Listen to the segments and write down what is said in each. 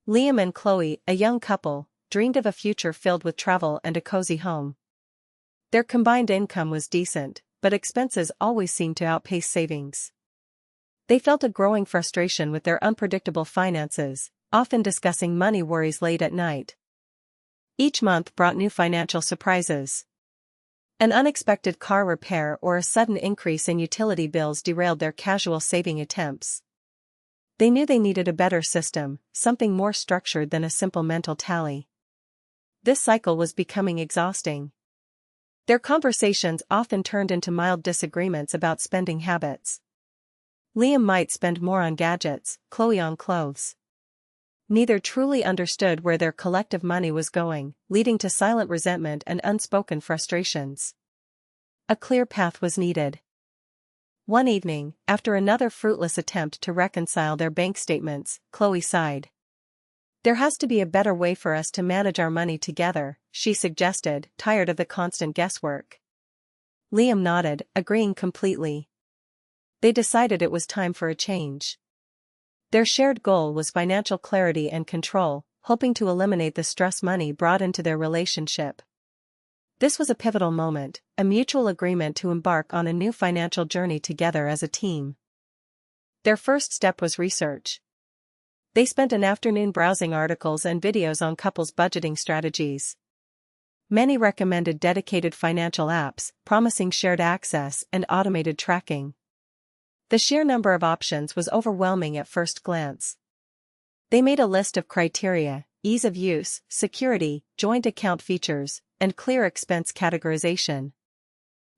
Liam and Chloe, a young couple, dreamed of a future filled with travel and a cozy home. Their combined income was decent, but expenses always seemed to outpace savings. They felt a growing frustration with their unpredictable finances, often discussing money worries late at night. Each month brought new financial surprises. An unexpected car repair or a sudden increase in utility bills derailed their casual saving attempts. They knew they needed a better system, something more structured than a simple mental tally. This cycle was becoming exhausting. Their conversations often turned into mild disagreements about spending habits. Liam might spend more on gadgets, Chloe on clothes. Neither truly understood where their collective money was going, leading to silent resentment and unspoken frustrations. A clear path was needed. One evening, after another fruitless attempt to reconcile their bank statements, Chloe sighed. "There has to be a better way for us to manage our money together," she suggested, tired of the constant guesswork. Liam nodded, agreeing completely. They decided it was time for a change. Their shared goal was financial clarity and control, hoping to eliminate the stress money brought into their relationship. This was a pivotal moment, a mutual agreement to embark on a new financial journey together as a team. Their first step was research. They spent an afternoon browsing articles and videos on couples' budgeting strategies. Many recommended dedicated financial apps, promising shared access and automated tracking. The sheer number of options was overwhelming at first glance. They made a list of criteria: ease of use, security, joint account features, and clear expense categorization.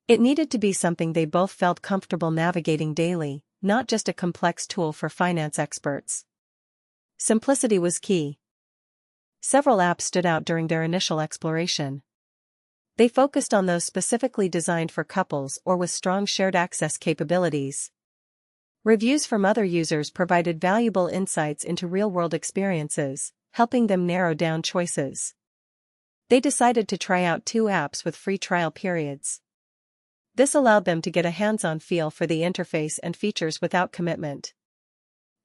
It needed to be something they both felt comfortable navigating daily, not just a complex tool for finance experts. Simplicity was key. Several apps stood out during their initial exploration. They focused on those specifically designed for couples or with strong shared access capabilities. Reviews from other users provided valuable insights into real-world experiences, helping them narrow down choices. They decided to try out 2 apps with free trial periods. This allowed them to get a hands-on feel for the interface and features without commitment.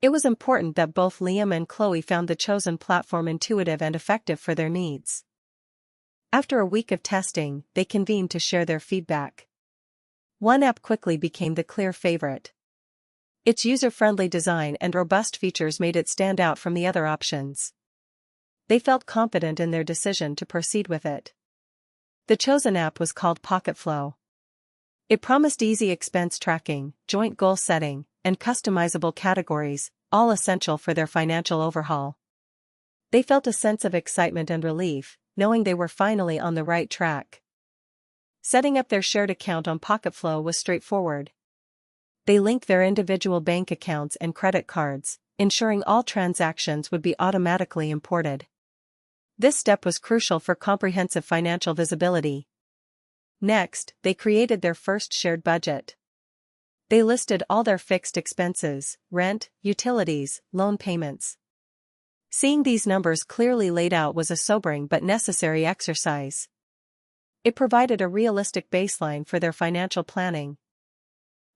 It was important that both Liam and Chloe found the chosen platform intuitive and effective for their needs. After a week of testing, they convened to share their feedback. One app quickly became the clear favorite. Its user-friendly design and robust features made it stand out from the other options. They felt confident in their decision to proceed with it. The chosen app was called Pocketflow. It promised easy expense tracking, joint goal setting, and customizable categories, all essential for their financial overhaul. They felt a sense of excitement and relief, knowing they were finally on the right track. Setting up their shared account on Pocketflow was straightforward. They linked their individual bank accounts and credit cards, ensuring all transactions would be automatically imported. This step was crucial for comprehensive financial visibility. Next, they created their first shared budget. They listed all their fixed expenses: rent, utilities, loan payments. Seeing these numbers clearly laid out was a sobering but necessary exercise. It provided a realistic baseline for their financial planning.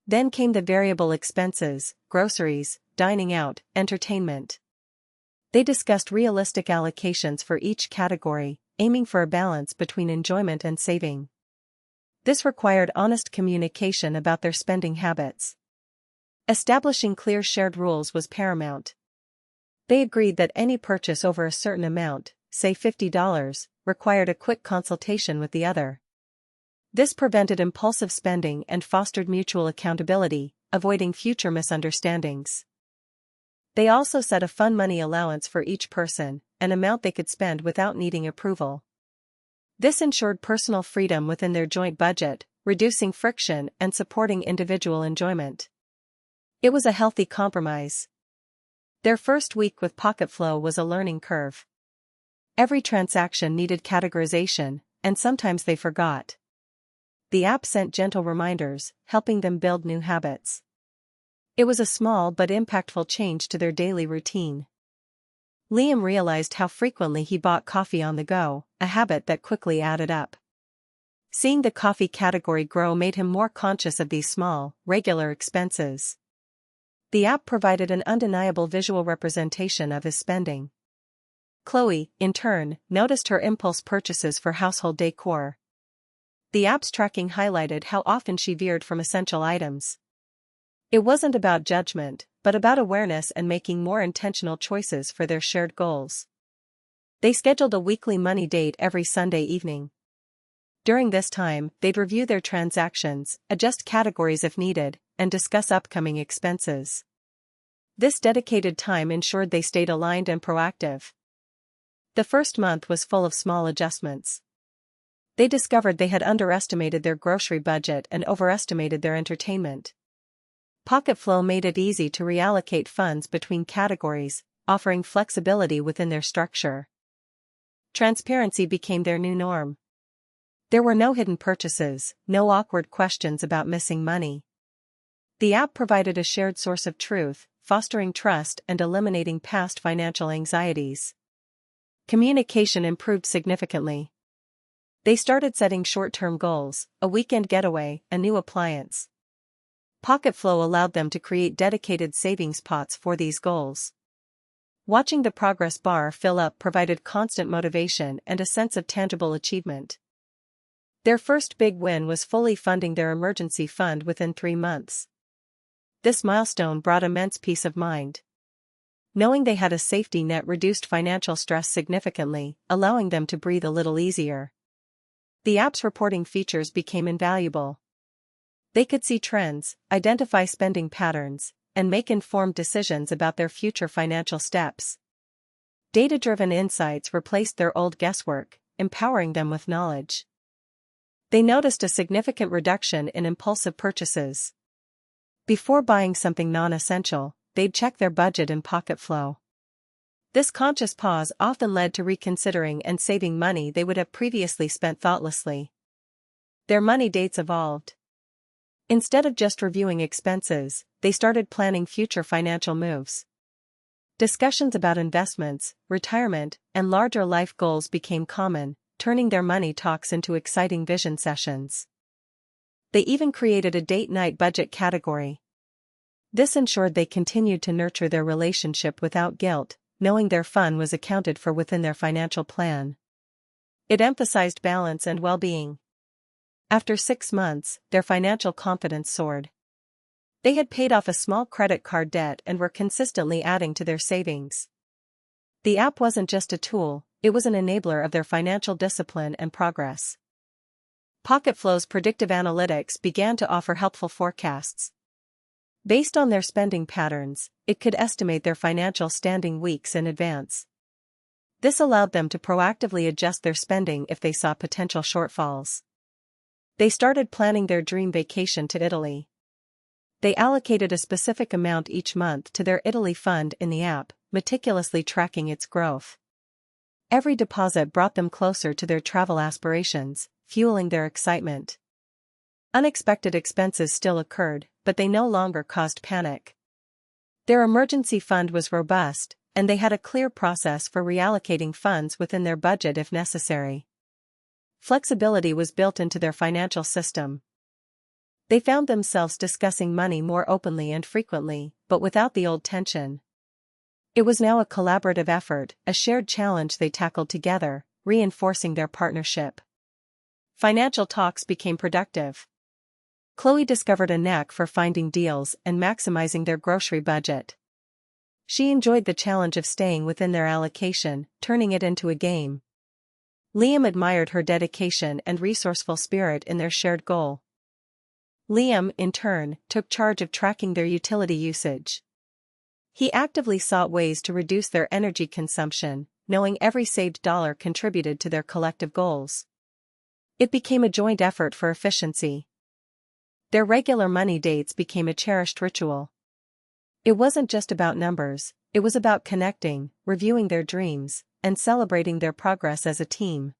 Then came the variable expenses: groceries, dining out, entertainment. They discussed realistic allocations for each category, aiming for a balance between enjoyment and saving. This required honest communication about their spending habits. Establishing clear shared rules was paramount. They agreed that any purchase over a certain amount, say $50, required a quick consultation with the other. This prevented impulsive spending and fostered mutual accountability, avoiding future misunderstandings. They also set a fun money allowance for each person, an amount they could spend without needing approval. This ensured personal freedom within their joint budget, reducing friction and supporting individual enjoyment. It was a healthy compromise. Their first week with Pocketflow was a learning curve. Every transaction needed categorization, and sometimes they forgot. The app sent gentle reminders, helping them build new habits. It was a small but impactful change to their daily routine. Liam realized how frequently he bought coffee on the go, a habit that quickly added up. Seeing the coffee category grow made him more conscious of these small, regular expenses. The app provided an undeniable visual representation of his spending. Chloe, in turn, noticed her impulse purchases for household decor. The app's tracking highlighted how often she veered from essential items. It wasn't about judgment, but about awareness and making more intentional choices for their shared goals. They scheduled a weekly money date every Sunday evening. During this time, they'd review their transactions, adjust categories if needed, and discuss upcoming expenses. This dedicated time ensured they stayed aligned and proactive. The first month was full of small adjustments. They discovered they had underestimated their grocery budget and overestimated their entertainment. Pocketflow made it easy to reallocate funds between categories, offering flexibility within their structure. Transparency became their new norm. There were no hidden purchases, no awkward questions about missing money. The app provided a shared source of truth, fostering trust and eliminating past financial anxieties. Communication improved significantly. They started setting short-term goals, a weekend getaway, a new appliance. Pocketflow allowed them to create dedicated savings pots for these goals. Watching the progress bar fill up provided constant motivation and a sense of tangible achievement. Their first big win was fully funding their emergency fund within 3 months. This milestone brought immense peace of mind. Knowing they had a safety net reduced financial stress significantly, allowing them to breathe a little easier. The app's reporting features became invaluable. They could see trends, identify spending patterns, and make informed decisions about their future financial steps. Data-driven insights replaced their old guesswork, empowering them with knowledge. They noticed a significant reduction in impulsive purchases. Before buying something non-essential, they'd check their budget in Pocketflow. This conscious pause often led to reconsidering and saving money they would have previously spent thoughtlessly. Their money dates evolved. Instead of just reviewing expenses, they started planning future financial moves. Discussions about investments, retirement, and larger life goals became common, turning their money talks into exciting vision sessions. They even created a date-night budget category. This ensured they continued to nurture their relationship without guilt, knowing their fun was accounted for within their financial plan. It emphasized balance and well-being. After 6 months, their financial confidence soared. They had paid off a small credit card debt and were consistently adding to their savings. The app wasn't just a tool, it was an enabler of their financial discipline and progress. Pocketflow's predictive analytics began to offer helpful forecasts. Based on their spending patterns, it could estimate their financial standing weeks in advance. This allowed them to proactively adjust their spending if they saw potential shortfalls. They started planning their dream vacation to Italy. They allocated a specific amount each month to their Italy fund in the app, meticulously tracking its growth. Every deposit brought them closer to their travel aspirations, fueling their excitement. Unexpected expenses still occurred, but they no longer caused panic. Their emergency fund was robust, and they had a clear process for reallocating funds within their budget if necessary. Flexibility was built into their financial system. They found themselves discussing money more openly and frequently, but without the old tension. It was now a collaborative effort, a shared challenge they tackled together, reinforcing their partnership. Financial talks became productive. Chloe discovered a knack for finding deals and maximizing their grocery budget. She enjoyed the challenge of staying within their allocation, turning it into a game. Liam admired her dedication and resourceful spirit in their shared goal. Liam, in turn, took charge of tracking their utility usage. He actively sought ways to reduce their energy consumption, knowing every saved dollar contributed to their collective goals. It became a joint effort for efficiency. Their regular money dates became a cherished ritual. It wasn't just about numbers, it was about connecting, reviewing their dreams, and celebrating their progress as a team.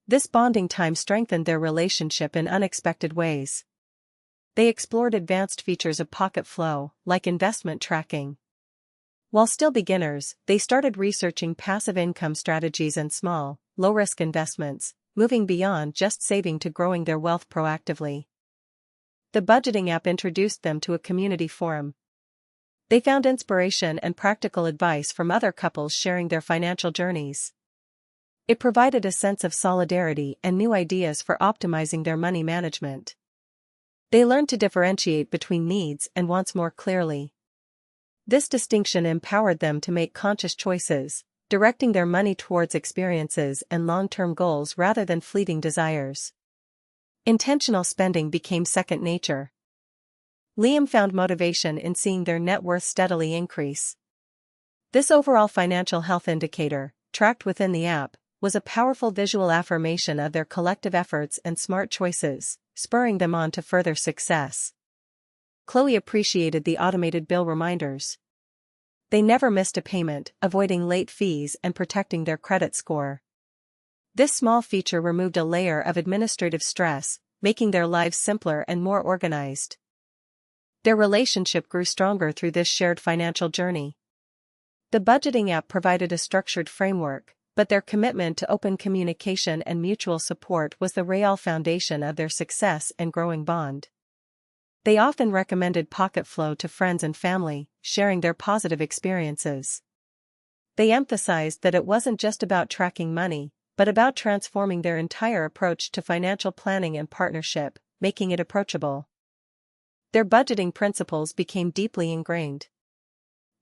This bonding time strengthened their relationship in unexpected ways. They explored advanced features of Pocketflow, like investment tracking. While still beginners, they started researching passive income strategies and small, low-risk investments, moving beyond just saving to growing their wealth proactively. The budgeting app introduced them to a community forum. They found inspiration and practical advice from other couples sharing their financial journeys. It provided a sense of solidarity and new ideas for optimizing their money management. They learned to differentiate between needs and wants more clearly. This distinction empowered them to make conscious choices, directing their money towards experiences and long-term goals rather than fleeting desires. Intentional spending became second nature. Liam found motivation in seeing their net worth steadily increase. This overall financial health indicator, tracked within the app, was a powerful visual affirmation of their collective efforts and smart choices, spurring them on to further success. Chloe appreciated the automated bill reminders. They never missed a payment, avoiding late fees and protecting their credit score. This small feature removed a layer of administrative stress, making their lives simpler and more organized. Their relationship grew stronger through this shared financial journey. The budgeting app provided a structured framework, but their commitment to open communication and mutual support was the real foundation of their success and growing bond. They often recommended Pocketflow to friends and family, sharing their positive experiences. They emphasized that it wasn't just about tracking money, but about transforming their entire approach to financial planning and partnership, making it approachable. Their budgeting principles became deeply ingrained.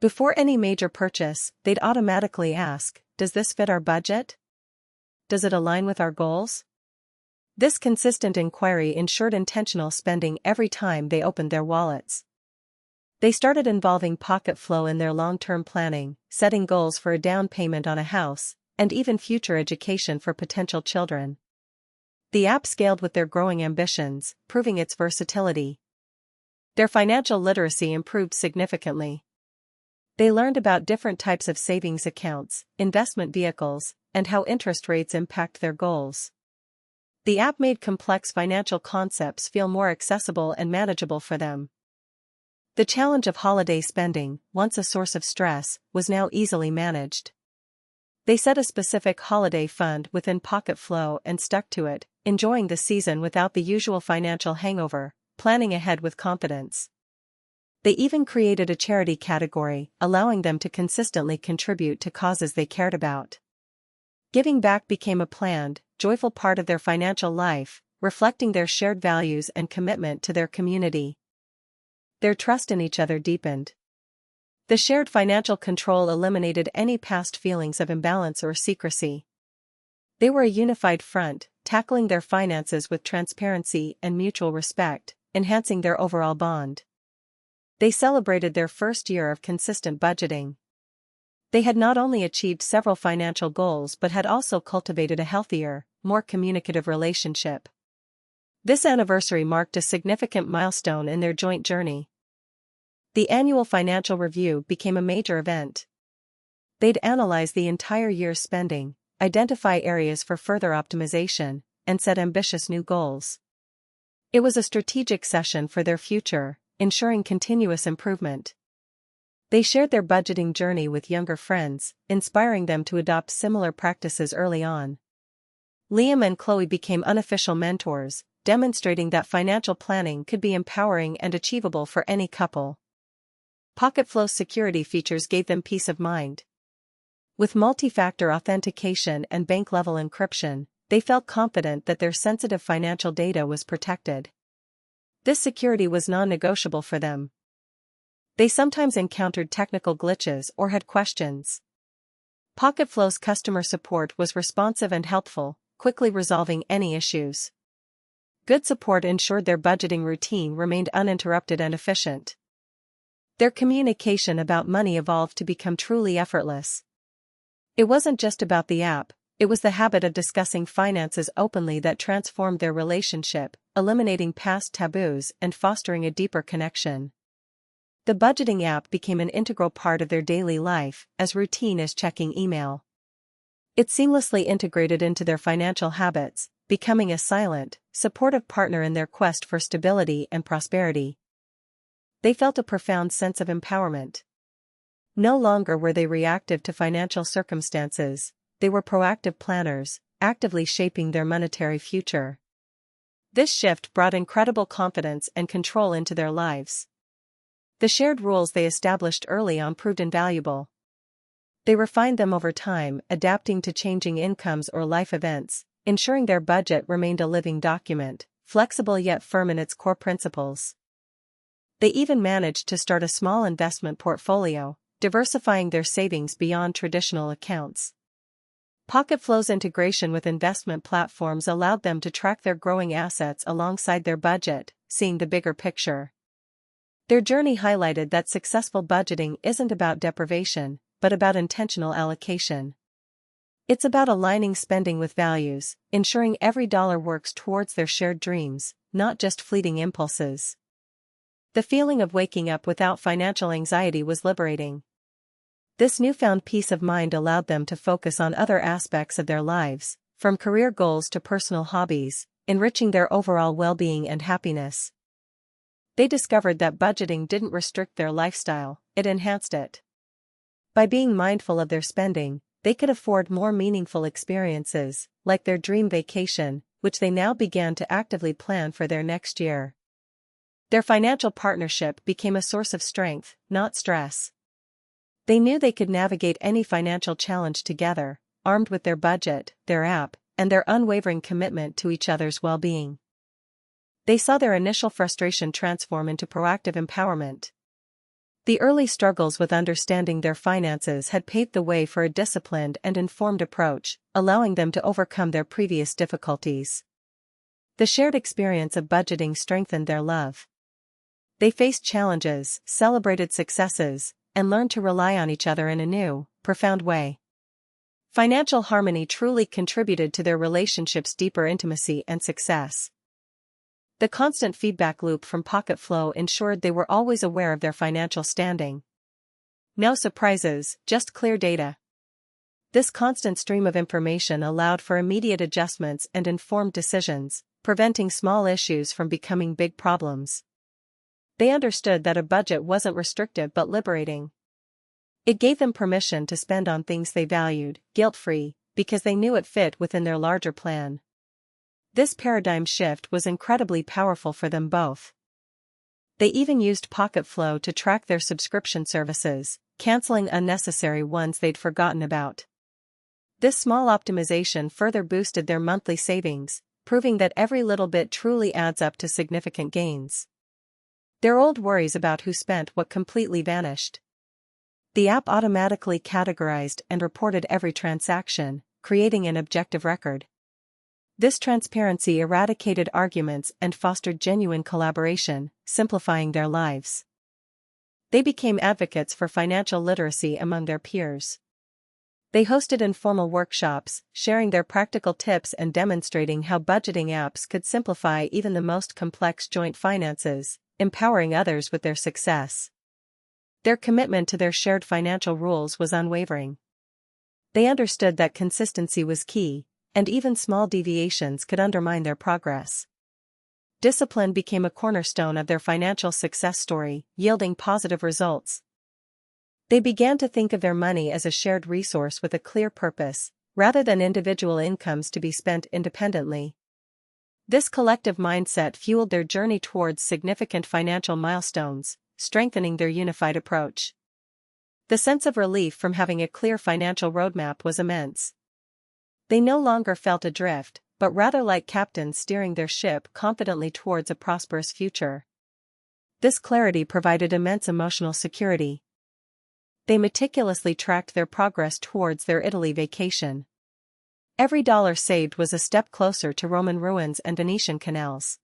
Before any major purchase, they'd automatically ask, "Does this fit our budget? Does it align with our goals?" This consistent inquiry ensured intentional spending every time they opened their wallets. They started involving Pocketflow in their long-term planning, setting goals for a down payment on a house, and even future education for potential children. The app scaled with their growing ambitions, proving its versatility. Their financial literacy improved significantly. They learned about different types of savings accounts, investment vehicles, and how interest rates impact their goals. The app made complex financial concepts feel more accessible and manageable for them. The challenge of holiday spending, once a source of stress, was now easily managed. They set a specific holiday fund within Pocketflow and stuck to it, enjoying the season without the usual financial hangover, planning ahead with confidence. They even created a charity category, allowing them to consistently contribute to causes they cared about. Giving back became a planned, joyful part of their financial life, reflecting their shared values and commitment to their community. Their trust in each other deepened. The shared financial control eliminated any past feelings of imbalance or secrecy. They were a unified front, tackling their finances with transparency and mutual respect, enhancing their overall bond. They celebrated their first year of consistent budgeting. They had not only achieved several financial goals but had also cultivated a healthier, more communicative relationship. This anniversary marked a significant milestone in their joint journey. The annual financial review became a major event. They'd analyze the entire year's spending, identify areas for further optimization, and set ambitious new goals. It was a strategic session for their future, ensuring continuous improvement. They shared their budgeting journey with younger friends, inspiring them to adopt similar practices early on. Liam and Chloe became unofficial mentors, demonstrating that financial planning could be empowering and achievable for any couple. Pocketflow's security features gave them peace of mind. With multi-factor authentication and bank-level encryption, they felt confident that their sensitive financial data was protected. This security was non-negotiable for them. They sometimes encountered technical glitches or had questions. Pocketflow's customer support was responsive and helpful, quickly resolving any issues. Good support ensured their budgeting routine remained uninterrupted and efficient. Their communication about money evolved to become truly effortless. It wasn't just about the app, it was the habit of discussing finances openly that transformed their relationship, eliminating past taboos and fostering a deeper connection. The budgeting app became an integral part of their daily life, as routine as checking email. It seamlessly integrated into their financial habits, becoming a silent, supportive partner in their quest for stability and prosperity. They felt a profound sense of empowerment. No longer were they reactive to financial circumstances, they were proactive planners, actively shaping their monetary future. This shift brought incredible confidence and control into their lives. The shared rules they established early on proved invaluable. They refined them over time, adapting to changing incomes or life events, ensuring their budget remained a living document, flexible yet firm in its core principles. They even managed to start a small investment portfolio, diversifying their savings beyond traditional accounts. Pocketflow's integration with investment platforms allowed them to track their growing assets alongside their budget, seeing the bigger picture. Their journey highlighted that successful budgeting isn't about deprivation, but about intentional allocation. It's about aligning spending with values, ensuring every dollar works towards their shared dreams, not just fleeting impulses. The feeling of waking up without financial anxiety was liberating. This newfound peace of mind allowed them to focus on other aspects of their lives, from career goals to personal hobbies, enriching their overall well-being and happiness. They discovered that budgeting didn't restrict their lifestyle, it enhanced it. By being mindful of their spending, they could afford more meaningful experiences, like their dream vacation, which they now began to actively plan for their next year. Their financial partnership became a source of strength, not stress. They knew they could navigate any financial challenge together, armed with their budget, their app, and their unwavering commitment to each other's well-being. They saw their initial frustration transform into proactive empowerment. The early struggles with understanding their finances had paved the way for a disciplined and informed approach, allowing them to overcome their previous difficulties. The shared experience of budgeting strengthened their love. They faced challenges, celebrated successes, and learned to rely on each other in a new, profound way. Financial harmony truly contributed to their relationship's deeper intimacy and success. The constant feedback loop from Pocketflow ensured they were always aware of their financial standing. No surprises, just clear data. This constant stream of information allowed for immediate adjustments and informed decisions, preventing small issues from becoming big problems. They understood that a budget wasn't restrictive but liberating. It gave them permission to spend on things they valued, guilt-free, because they knew it fit within their larger plan. This paradigm shift was incredibly powerful for them both. They even used Pocketflow to track their subscription services, canceling unnecessary ones they'd forgotten about. This small optimization further boosted their monthly savings, proving that every little bit truly adds up to significant gains. Their old worries about who spent what completely vanished. The app automatically categorized and reported every transaction, creating an objective record. This transparency eradicated arguments and fostered genuine collaboration, simplifying their lives. They became advocates for financial literacy among their peers. They hosted informal workshops, sharing their practical tips and demonstrating how budgeting apps could simplify even the most complex joint finances, empowering others with their success. Their commitment to their shared financial rules was unwavering. They understood that consistency was key, and even small deviations could undermine their progress. Discipline became a cornerstone of their financial success story, yielding positive results. They began to think of their money as a shared resource with a clear purpose, rather than individual incomes to be spent independently. This collective mindset fueled their journey towards significant financial milestones, strengthening their unified approach. The sense of relief from having a clear financial roadmap was immense. They no longer felt adrift, but rather like captains steering their ship confidently towards a prosperous future. This clarity provided immense emotional security. They meticulously tracked their progress towards their Italy vacation. Every dollar saved was a step closer to Roman ruins and Venetian canals.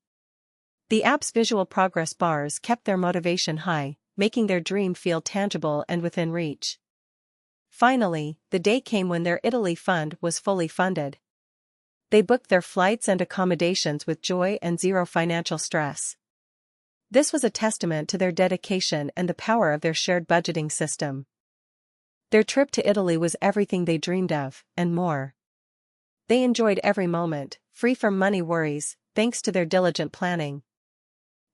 The app's visual progress bars kept their motivation high, making their dream feel tangible and within reach. Finally, the day came when their Italy fund was fully funded. They booked their flights and accommodations with joy and zero financial stress. This was a testament to their dedication and the power of their shared budgeting system. Their trip to Italy was everything they dreamed of, and more. They enjoyed every moment, free from money worries, thanks to their diligent planning.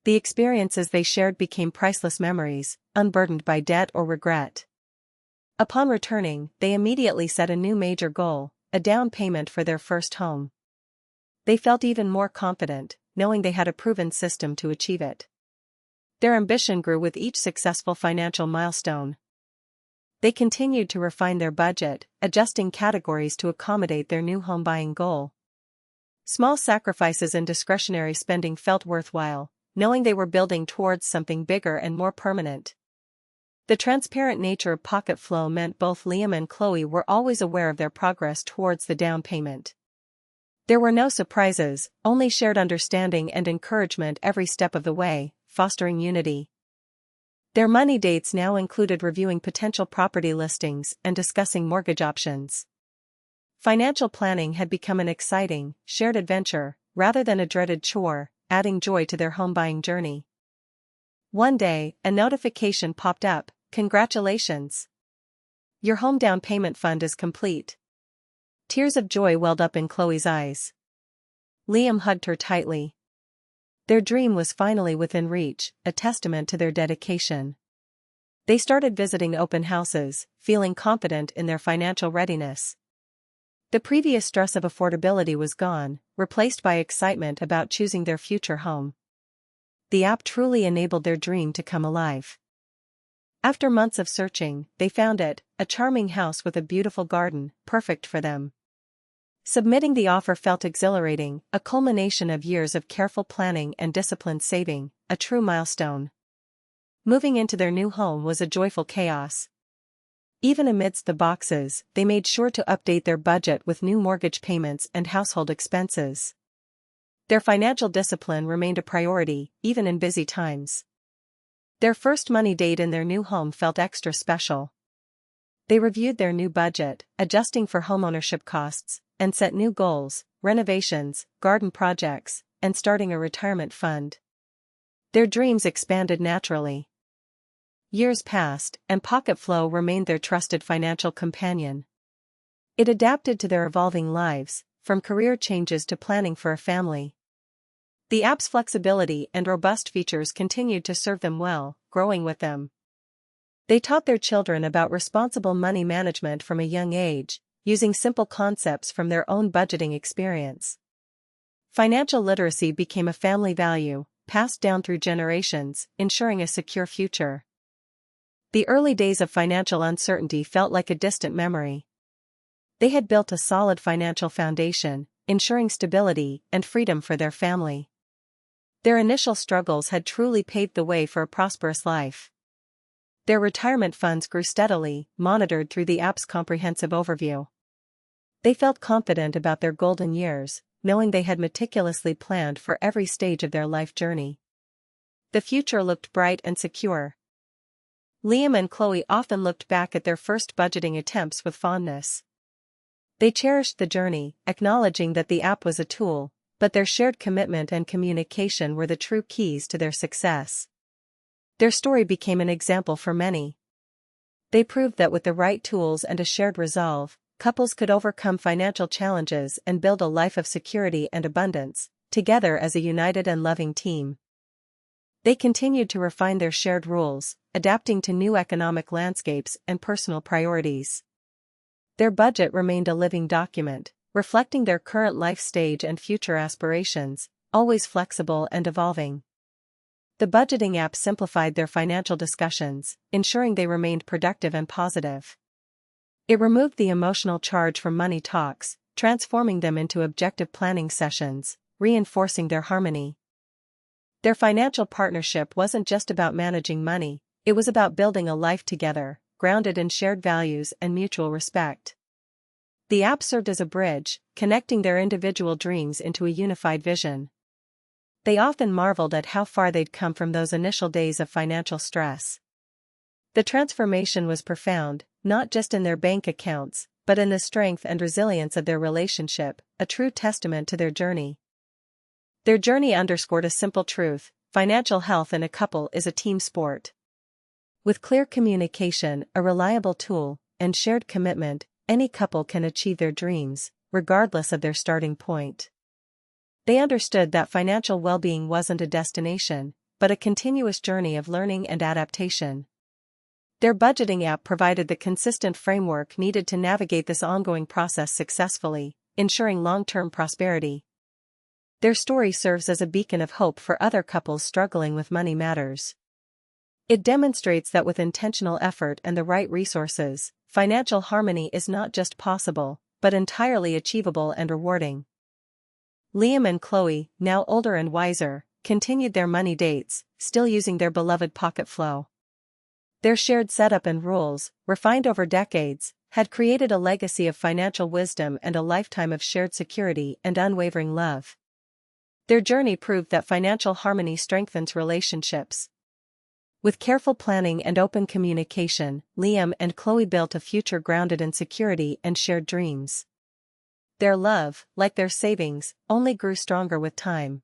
The experiences they shared became priceless memories, unburdened by debt or regret. Upon returning, they immediately set a new major goal, a down payment for their first home. They felt even more confident, knowing they had a proven system to achieve it. Their ambition grew with each successful financial milestone. They continued to refine their budget, adjusting categories to accommodate their new home buying goal. Small sacrifices in discretionary spending felt worthwhile, knowing they were building towards something bigger and more permanent. The transparent nature of Pocket Flow meant both Liam and Chloe were always aware of their progress towards the down payment. There were no surprises, only shared understanding and encouragement every step of the way, fostering unity. Their money dates now included reviewing potential property listings and discussing mortgage options. Financial planning had become an exciting, shared adventure, rather than a dreaded chore, adding joy to their home buying journey. One day, a notification popped up: "Congratulations! Your home down payment fund is complete." Tears of joy welled up in Chloe's eyes. Liam hugged her tightly. Their dream was finally within reach, a testament to their dedication. They started visiting open houses, feeling confident in their financial readiness. The previous stress of affordability was gone, replaced by excitement about choosing their future home. The app truly enabled their dream to come alive. After months of searching, they found it, a charming house with a beautiful garden, perfect for them. Submitting the offer felt exhilarating, a culmination of years of careful planning and disciplined saving, a true milestone. Moving into their new home was a joyful chaos. Even amidst the boxes, they made sure to update their budget with new mortgage payments and household expenses. Their financial discipline remained a priority, even in busy times. Their first money date in their new home felt extra special. They reviewed their new budget, adjusting for homeownership costs, and set new goals: renovations, garden projects, and starting a retirement fund. Their dreams expanded naturally. Years passed, and Pocket Flow remained their trusted financial companion. It adapted to their evolving lives, from career changes to planning for a family. The app's flexibility and robust features continued to serve them well, growing with them. They taught their children about responsible money management from a young age, using simple concepts from their own budgeting experience. Financial literacy became a family value, passed down through generations, ensuring a secure future. The early days of financial uncertainty felt like a distant memory. They had built a solid financial foundation, ensuring stability and freedom for their family. Their initial struggles had truly paved the way for a prosperous life. Their retirement funds grew steadily, monitored through the app's comprehensive overview. They felt confident about their golden years, knowing they had meticulously planned for every stage of their life journey. The future looked bright and secure. Liam and Chloe often looked back at their first budgeting attempts with fondness. They cherished the journey, acknowledging that the app was a tool, but their shared commitment and communication were the true keys to their success. Their story became an example for many. They proved that with the right tools and a shared resolve, couples could overcome financial challenges and build a life of security and abundance, together as a united and loving team. They continued to refine their shared rules, adapting to new economic landscapes and personal priorities. Their budget remained a living document, reflecting their current life stage and future aspirations, always flexible and evolving. The budgeting app simplified their financial discussions, ensuring they remained productive and positive. It removed the emotional charge from money talks, transforming them into objective planning sessions, reinforcing their harmony. Their financial partnership wasn't just about managing money, it was about building a life together, grounded in shared values and mutual respect. The app served as a bridge, connecting their individual dreams into a unified vision. They often marveled at how far they'd come from those initial days of financial stress. The transformation was profound, not just in their bank accounts, but in the strength and resilience of their relationship, a true testament to their journey. Their journey underscored a simple truth: financial health in a couple is a team sport. With clear communication, a reliable tool, and shared commitment, any couple can achieve their dreams, regardless of their starting point. They understood that financial well-being wasn't a destination, but a continuous journey of learning and adaptation. Their budgeting app provided the consistent framework needed to navigate this ongoing process successfully, ensuring long-term prosperity. Their story serves as a beacon of hope for other couples struggling with money matters. It demonstrates that with intentional effort and the right resources, financial harmony is not just possible, but entirely achievable and rewarding. Liam and Chloe, now older and wiser, continued their money dates, still using their beloved Pocket Flow. Their shared setup and rules, refined over decades, had created a legacy of financial wisdom and a lifetime of shared security and unwavering love. Their journey proved that financial harmony strengthens relationships. With careful planning and open communication, Liam and Chloe built a future grounded in security and shared dreams. Their love, like their savings, only grew stronger with time.